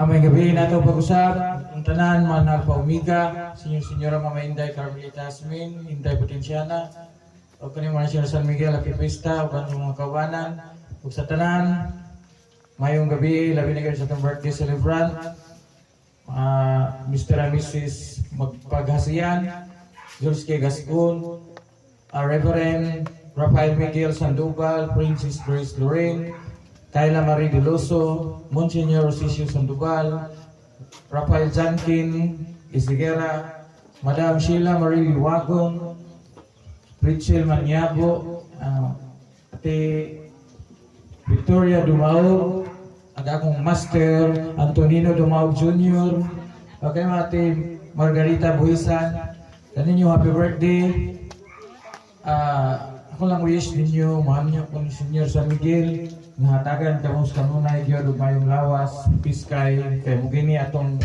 May gabi na ito pag-usap, ang tanan, Manal Pa Omega, Senyora Mama Inday, Carmelita Asmin, Inday Potensiana, o kaning mga Sir San Miguel, Happy Fiesta, o kanong mga kawanan, o sa tanan, mayong gabi, labi na kayo sa itong birthday celebrant, Mr. and Mrs. Magpaghasiyan, George K. Gascon, Reverend Rafael Miguel Sandoval, Princess Grace Lorraine, Kayla Marie Deloso, Monsignor Sisio Sandoval, Rafael Jankin Isigera, Madam Sheila Marie Liwagon, Richel Maniabo, Ate Victoria Dumao, ang akong Master Antonino Dumao Jr., okay, Ate Margarita Buhisan, kaninyo happy birthday. Ako lang wish ninyo, mahal niyo kung Senior San Miguel, nahatagan ka mo sa kanunay, Diyo, mayong lawas, piskay, kay mugini atong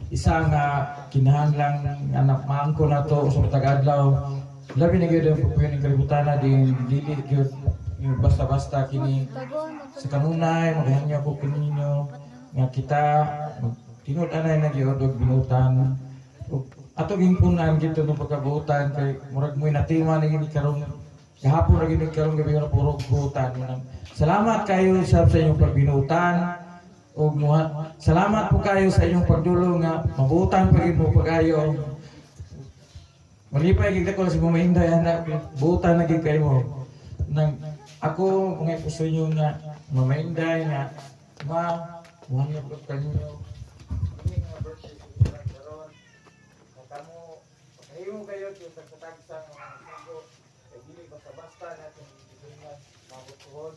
isa nga kinahanglang anak maangko na to sa Tagadlaw. Labi na gyud ang pagpuyon ng kalibutan na din, dili gyud yung basta-basta kini sa kanunay, magahangyo ko kininyo, nga kita, tinud-anay na gyud og binutan. Ato gingpunan gito ng pagkabutan, kay murag mo'y natima na gini karong kahapon na gini karong gabi na puro butan. Salamat kayo sa inyong pagbinutan. O salamat po kayo sa inyong pagdulong nga mabutan pagin mo pagayo. Malipay gid ko sa Mama Inday anak, butan na gid kayo mo. Nang ako mga puso niyo nga Mama Inday nga buhan niyo pud kanyo. Ini nga birthday karon. Kamo kayo kayo sa katagsan nga sugo. Kay dili basta-basta natin gibuhat mabutuhon.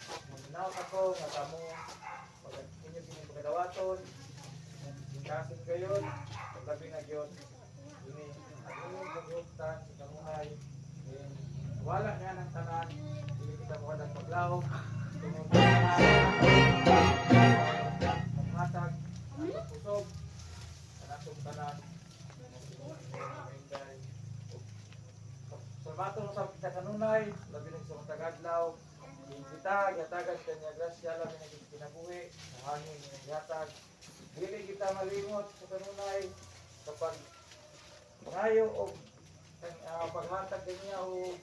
Maminaw ako nga kamo pag inyo sining pagdawaton. Kasin kayo, paglabi na gyud. Ini ang pagbutan sa kamuhay. Wala nga ng tanan, dili kita mo kadang paglaw. Tungod maghatag, pusog, kanatong tanan. Sa bato sa kita kanunay, labi na sa Tagadlaw. Kita, yatagan kanya grasya, labi na kita kinabuhi, sa hangin, yatag. Dili kita malimot sa kanunay, kapag ngayo o paghatag kanya o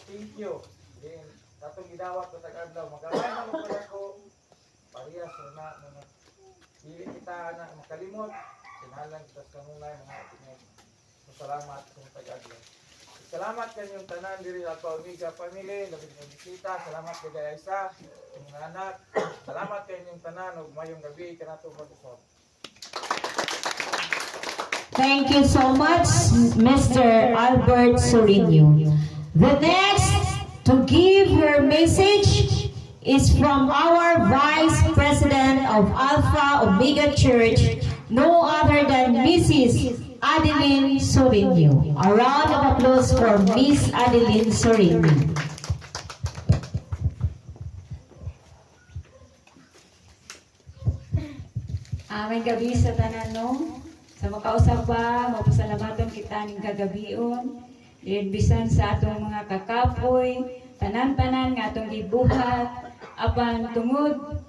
thank you. Then, katong gidawat sa Tagadlaw, magamay na pala ko, parehas na dili kita na makalimot, sinalang kita sa kanunay, mga itinag. Salamat sa Tagadlaw. Salamat kanyong tanan diri sa Alpha Omega family, labing ng bisita. Salamat kay Isa, mga anak. Salamat kanyong tanan ug mayong gabi kanato pag-usap. Thank you so much, Mr. Albert Sorino. The next to give her message is from our Vice President of Alpha Omega Church, no other than Mrs. Adeline Sorino. A round of applause for Miss Adeline Sorino. Aming gabi sa tanan, no? Sa makausap ba, mapasalamatan kita ng kagabion. Bisan sa atong mga kakapoy, tanan-tanan nga atong gibuhat, apan tungod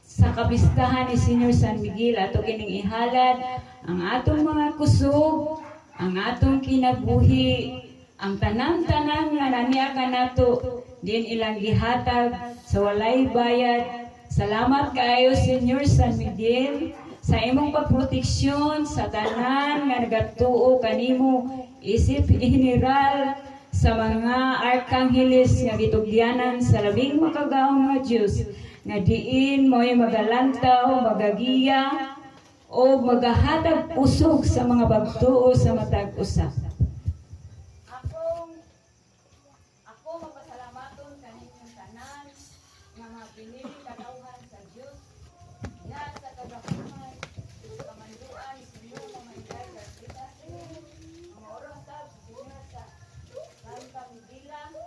sa kapistahan ni Senior San Miguel ato kining ihalad ang atong mga kusog, ang atong kinabuhi, ang tanan-tanan nga naniya kanato din ilang gihatag sa walay bayad. Salamat kayo Senior San Miguel sa imong pagproteksyon sa tanan nga nagatuo kanimo isip general sa mga arkangheles nga gitugyanan sa labing makagaong nga Dios nga diin mo'y magalantaw, magagiya o magahatag pusog sa mga bagtuo sa matag usa. Ako mapasalamaton kaninyong tanan nga mga pinili katawhan sa Dios ya sa kagahuman kamanduan sa mga Inday Carmelita mga oras sa Santa Miguel.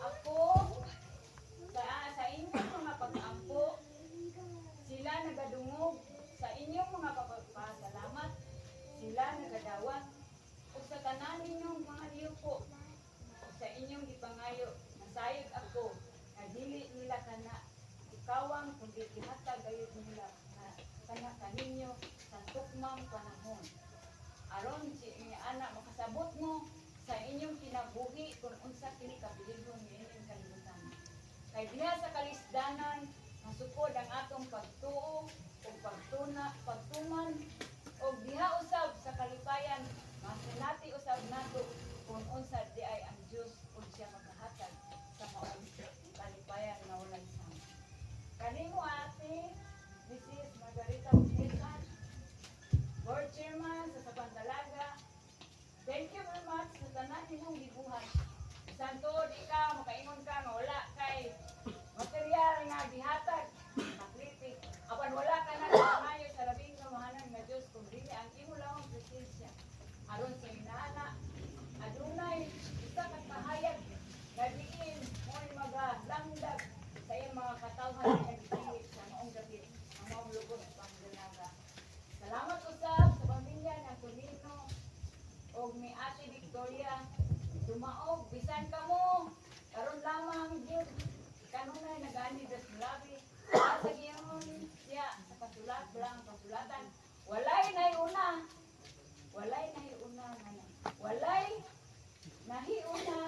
Ako sa inyong mga pag-ampo, sila nagadungog sa inyong mga pagpapasalamat, sila nagadawat o sa tanan ninyong mga liyupo sa inyong ipangayo nasayod ako na dili nila kana ikawang kundi ihatag gayud nila na ninyo sa tukmang panahon. Aron si inyong anak makasabot mo sa inyong kinabuhi kung unsa kini kabiligon nga inyong kalibutan. Kay diha sa kalisdanan masukod ang atong pagtuo o pagtuman o diha usab sa kalipayan masinati usab nato kung unsa di ay ang Dios kung siya magkahatag sa maong kalipayan na walang sama. Kanimo ate, Mrs. Margarita Bukisan, Board Chairman sa Sabang Dalaga, thank you very much sa tanan nimong gibuhat. Santo, di ka, makaingon ka, wala kay material nga gihatag, nakritik. Apan wala ka na nangayo sa labing kamahanan nga Diyos kung dili ang imo lang ang presensya. Aron sa inana, adunay, isa kang kahayag, nga diin, mo'y magadangdag sa iyong mga katawhan nga nagsilit sa maong gabi, ang maong lugod sa Pangdalaga. Salamat usab sa pamilya ng Antonino o ni Ate Victoria. Dumaog, bisan ka mo. Karon lamang Diyos. Kanunay nagani das labi. Sa giyon siya sa kasulat, bilang kasulatan. Walay nahiuna. Walay nahiuna. Walay nahiuna.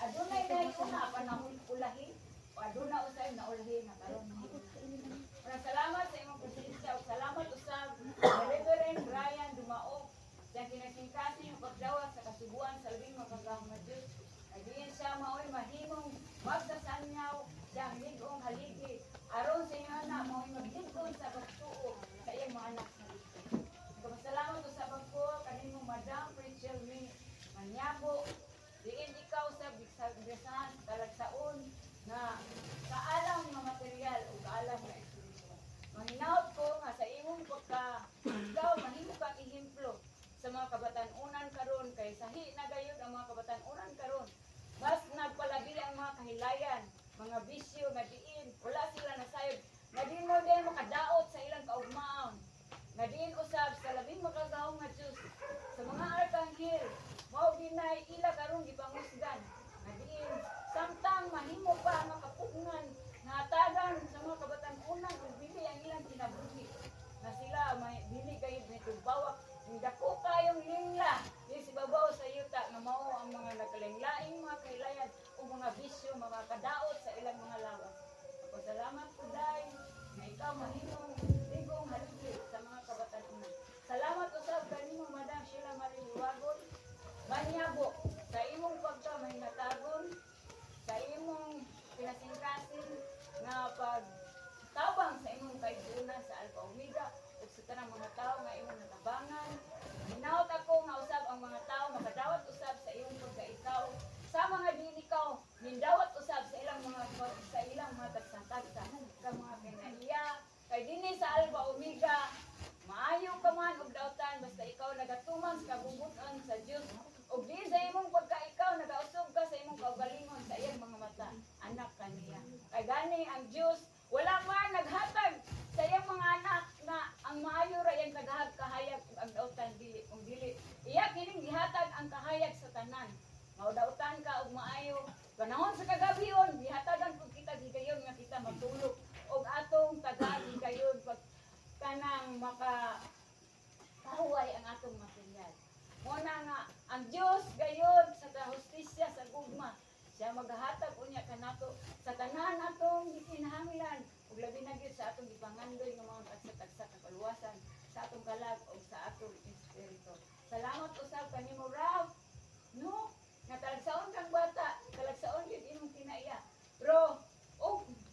Adunay nahiuna. Panahon ulahi. O aduna usay na ulahi na karon nahiuna. Salamat sa imong presensya. Salamat usab Reverend Brian Dumaog sa kinasingkasing pagdawa sa kasubuan sa labing makagahong na Diyos. Adiin siya mao'y mahimong magsasanyaw sa ligong haligi. Aron sa inyo na mao'y magligong sa pagtuo sa iyong mga anak sa lito. Nagpasalamat usab ko kanimong Madam Rachel Min Manyabo. Diin ikaw sa bigsasan talagsaon na kaalam nga material o kaalam nga espiritual. Manghinaot ko nga sa imong ikaw mahimo kang ehemplo sa mga kabatan-unan karon kay sahi na gayud ang mga kabatan-unan karon. Mas nagpalabili ang mga kahilayan, mga bisyo nga diin wala sila nasayod. Nga diin mo din makadaot sa ilang kaugmaon. Nga diin usab sa labing makagahong nga Diyos sa mga arkanghel mao ginay ila karon gipangusgan. Nga diin samtang mahimo pa makapugngan nga hatagan sa mga kabatan-unan ug dili ang ilang kinabuhi. Na sila may dili gayud nitubawak dako kayong lingla di si babaw sa yuta nga mao ang mga nagkalinglaing mga kailayan o mga bisyo mga kadaot sa ilang mga lawas. Salamat po day na ikaw mahimong ligong haligi sa mga kabatan-unan. Salamat usab kanimo Madam Sheila Marie Liwagon Manyabo sa imong pagkamay natagon sa imong pinasingkasing nga pagtabang sa imong kaigsunan sa Alpha Omega ug sa tanang mga tao nga imong natabangan. Hinaot ako nga usab ang mga tao makadawat usab sa imong pagkaikaw sa mga dinikaw mindawat usab sa ilang mga tagsa-tagsa sa mga kinaiya kay dinhi sa Alpha Omega maayo ka man og dautan basta ikaw nagatuman sa kabubuton sa Dios ug di sa imong pagkaikaw nagausog ka sa imong kaugalingon sa iyang mga mata anak kaniya kay gani ang Dios wala man naghatag sa iyang mga anak na ang maayo ra iyang kahayag ug ang dautan dili kung dili iya kining gihatag ang kahayag sa tanan maudautan ka og maayo panahon sa kagabion gihatagan pud kita gigayon nga kita magtulog og atong taga gigayon pag kanang maka kahuway ang atong material mo na nga ang Dios gayon sa kahustisya sa gugma siya maghahatag unya kanato sa tanan atong gikinahanglan ug labi na gyud sa atong gipangandoy nga mga tagsa-tagsa ka kaluwasan sa atong kalag ug sa atong espiritu. Salamat usab kanimo Rav no nga talagsaon kang bata talagsaon gyud imong kinaiya pero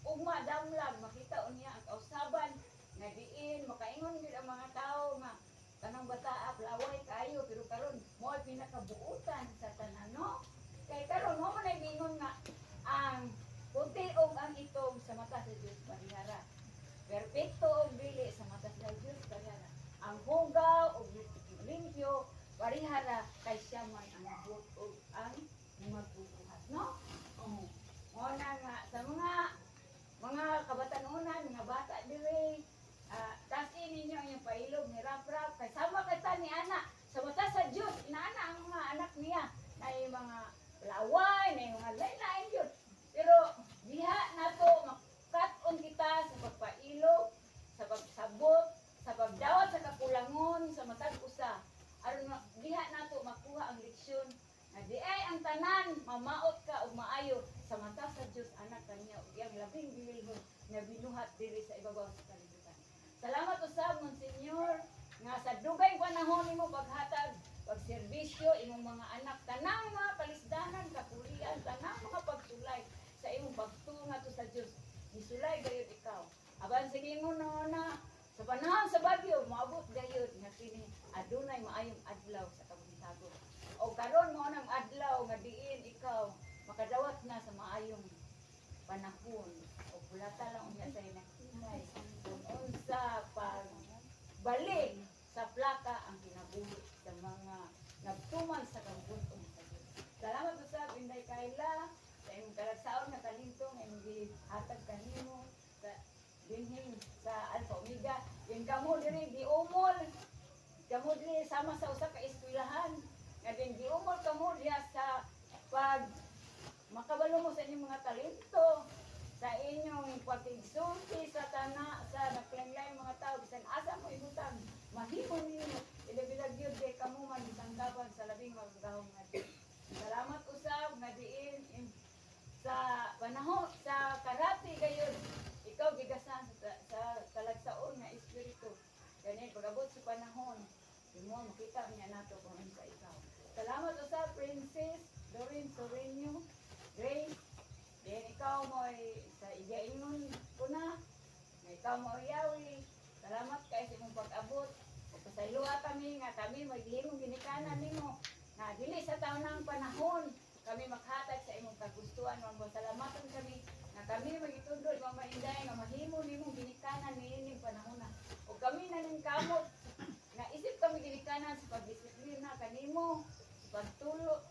ug madamlag makita unya ang kausaban nga diin makaingon gyud ang mga tawo nga kanang bata laway kayo pero karon mo ay pinakabuutan sa tanan no kay karon mo man gingon nga ang puti og ang itom sa mata sa Dios parihara perpekto og dili sa mata sa Dios parihara ang hugaw og limpyo parihara kay siya man ang buot og ang magbubuhat no mo na nga sa mga kabatan-unan nga dunay maayong adlaw sa kabuntagon. O karon mo nang adlaw nga diin ikaw makadawat na sa maayong panahon o bulata lang unya sa nakikay kung unsa pag balik sa plaka ang kinabuhi sa mga nagtuman sa kabuntagon sa Dios. Salamat usab Inday Kayla sa imong kalagsaon nga talento nga imong gihatag kanimo sa dinhin sa Alpha Omega. Yung kamo diri giumol, kamo diri sama sa usa ka eskwelahan. Nga din giumol kamo diha sa pag makabalo mo sa inyong mga talento, sa inyong pagtigsulti sa naglain-lain mga tao, bisan asa mo ibutang, mahimo ninyo, ilabilag yun, kay kamo man isanggapan sa labing magagahong nga. Salamat usab nga diin sa panahon, sa karate gayon, ikaw gigasan sa kalagsaon nga espiritu. Ganyan, pag-abot sa panahon, mo makita niya nato kung ano sa ikaw. Salamat usab, Princess Doreen Sorenio, Grace. Then ikaw mo sa igaingon ko na ikaw mo yawi. Salamat kay sa imong pag-abot. O pasayloa kami nga kami maghimong ginikanan nimo. Na dili sa taon ng panahon kami makhatag sa imong kagustuhan. Salamatan kami na kami magitudlo imong mainday nga mahimo nimong ginikanan niining panahon na. O kami na ning kamot na isip kami ginikanan sa pagdisiplina kanimo, sa pagtulo,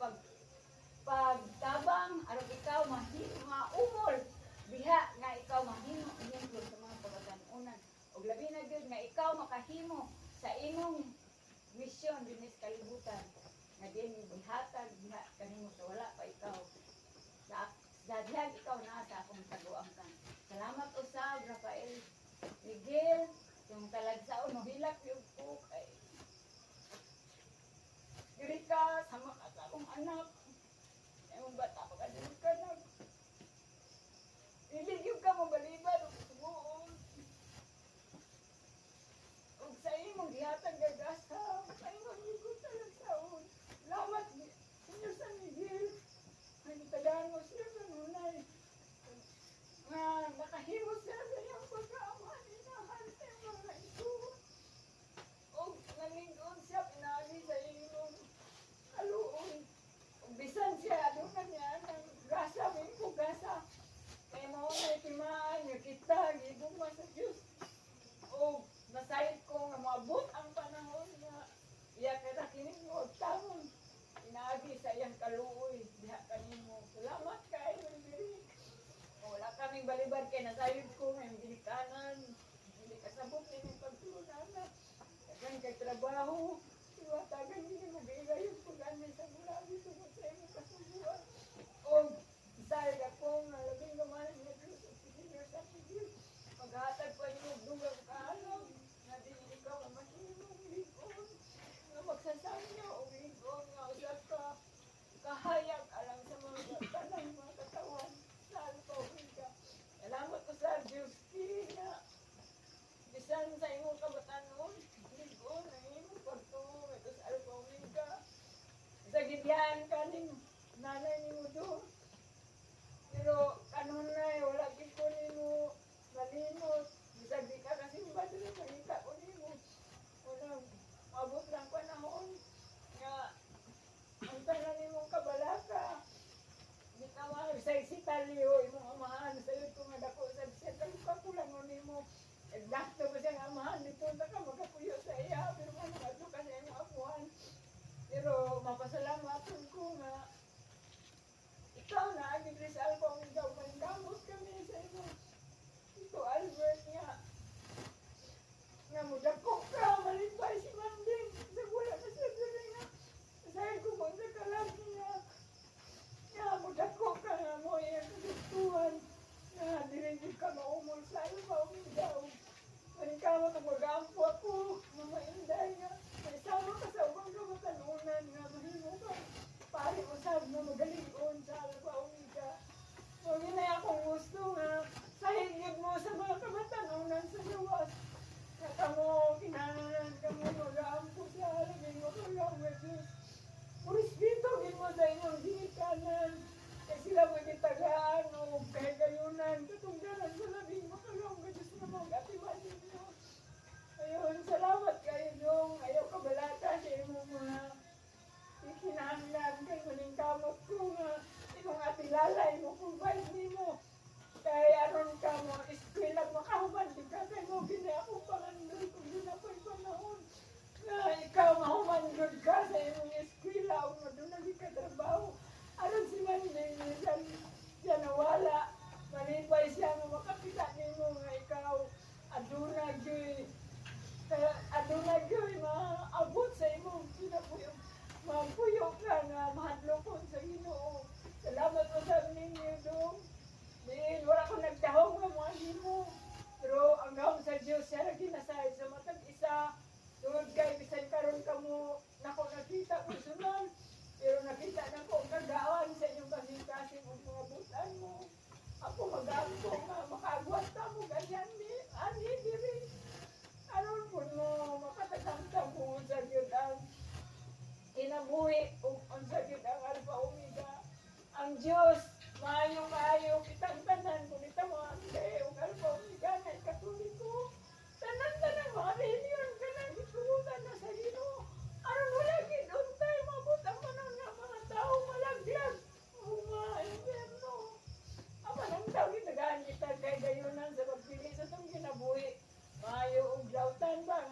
pagtabang aron ikaw mahimo maumol diha nga ikaw mahimo ihinglo sa mga pagkatanunan ug labi na gyud nga ikaw makahimo sa imong misyon dinhi sa kalibutan nga din ihatag diha kanimo sa wala pa ikaw sa diha ikaw naa sa akong taguangkan. Salamat usab Rafael Miguel yung talagsaon mo hilak yung ko kay diri ka sama ka sa akong anak. Yung bata pa ka din ka na. Iligyo ka mo baliban o sumuon. O sa imong gihatag gagasa. Sa imong ligot talag saon. Lamat, Senyor San Miguel. Nagitadaan mo siya sa nunay. Nga nakahimos siya sa iyong pagkaama. Inahan sa iyong mga ito. O nalingon siya pinali sa iyong kaluon. Bisan siya, adunan niya, ng gasa, may po gasa. Kaya mo na itimaan niyo kita, gigugma sa Diyos. O nasayit ko nga maabot ang panahon na iya ka kinig mo, tamon. Inaagi sa iyang kaluoy, diha kanimo. Salamat kayo, Mary. Wala kaming balibad kay nasayit ko, may ginikanan. Hindi kasabot din yung pagtulunan na. Kasi kay trabaho, iwatagan din mo gayon ko ganyan sa mula dito mo sa iyong kasubuan. O isay akong labing gamanan nga Diyos at Senyor San Miguel. Maghatag pa yung dugang kaalaw na din ikaw ang mahimong ligon. Nga magsasanya o ligon nga usap ka kahayag alam sa mga tanang mga katawan sa Alpha Omega. Salamat ko sa Diyos na bisan sa imong kabatanon, ligon ang imong pagtuong ito sa Alpha Omega. Sa gidyan ka ning nanay ni mo doon. Pero kanunay, wala ko nimo malinot. Bisag di ka kasi ba doon makita ko nimo. Wala, abot lang panahon. Nga, ang tanan nimong kabalaka. Di ka mahal sa isitalyo, imong amahan. Sa iyo kung nga dako sa isitalyo, kapulang mo nimo. Exacto ba siyang amahan, di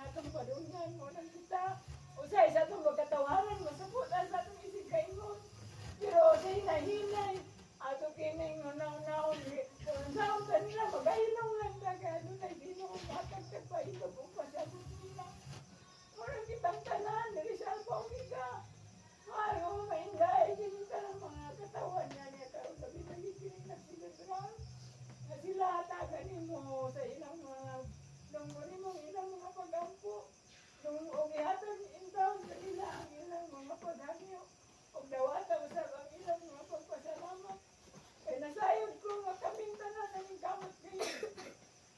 atong padungyan mo nang kita. Usay sa itong magkatawaran, masaputan sa itong isig kaingon. Pero usay nahinay, ato kining unaw-unaw, kung saan kanila, magahinong lang na gano'n na ginong matagtag pa ito kung pasabot nila. Murang kitang tanan, dili sa pangika. Ay, mainday, kinita ng mga katawan niya niya karon sabi nagigiling na sila na sila hatagan mo sa ilang mga nung mo ilang mga pagampo nung ugihatag intaw sa ila ang ilang mga paghagyo og dawata usab ang ilang mga pagpasalamat kay nasayod ko nga kaming tanan ang kamot kayo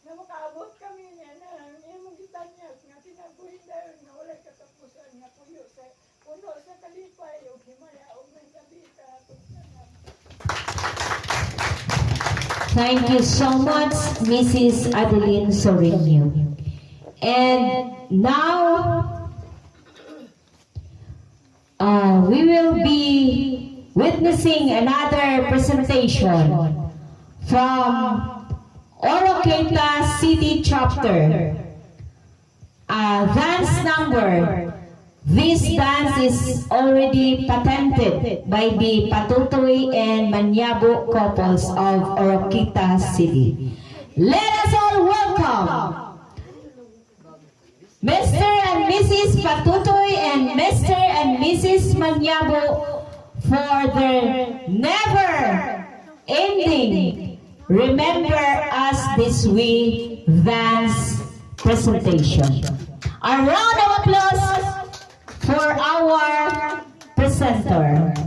na makaabot kami niya na ang imong gitanyag nga tinabuhin dayon nga walay katapusan nga puyo sa puno sa kalipay o himaya o may kabita. Thank you so much, Mrs. Adeline Sorinio. And now, we will be witnessing another presentation from Oroqueta City Chapter. Dance number. This dance is already patented by the Patutoy and Manyabo couples of Oroqueta City. Let us all welcome Mr. and Mrs. Patutoy and Mr. and Mrs. Manyabo for their never-ending Remember Us This Week dance presentation. A round of applause for our presenter.